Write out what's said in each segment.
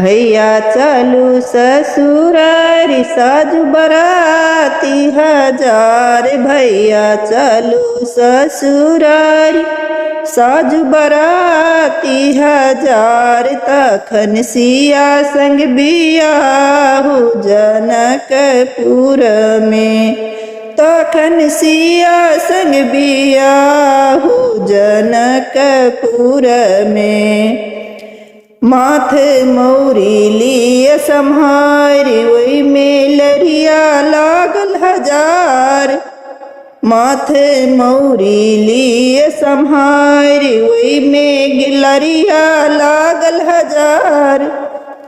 भैया चलू ससुरारी साजु बराती हजार। भैया चलू ससुरारी साजु बराती हजार। तखन सिया संग बियाहु जनकपुर में। तखन सिया संग बियाहु जनकपुर में। माथे मौरी लिए सम्हारी वही में लड़िया लागल हजार। माथे मौरी लिए सम्हारी वही में लड़िया लागल हजार।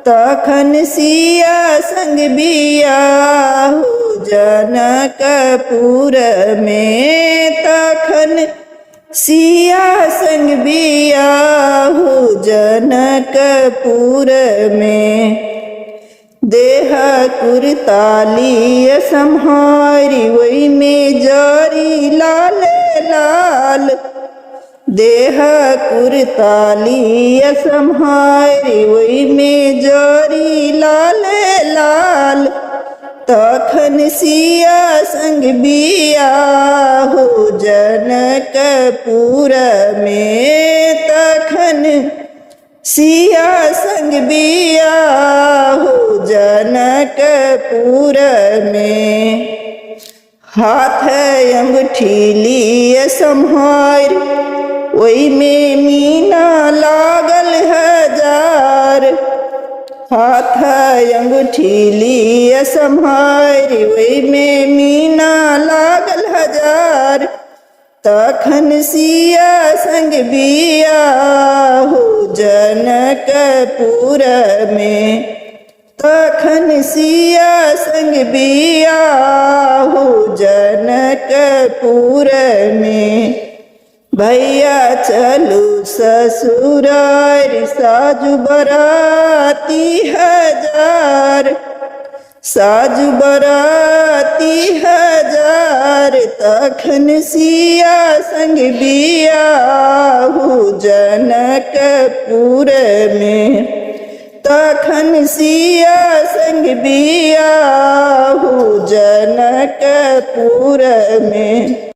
तखन सिया संग बियाहु जनकपुर में। तखन सिया संग बियाहु जनकपुर में। देह कुरताली सम्हारी वही में जरी लाल लाल। देह कुरताली सम्हारी वही में जरी लाल लाल। तखन सिया संग बियाहु जनकपुर में। तखन सिया संग बियाहु जनकपुर में। हाथ अंगूठी लिए सम्हार वही में मीना लागल हजार। हाथ अंगूठी लिए सम्हारी वही में मीना लागल हजार। तखन सिया संग बियाहु जनकपुर में। तखन सिया संग बियाहु जनकपुर में। भैया चलू ससुरारी साजु बराती हजार। साजु बराती हजार। तखन सिया संग बियाहु जनकपुर में। तखन सिया संग बियाहु जनकपुर में।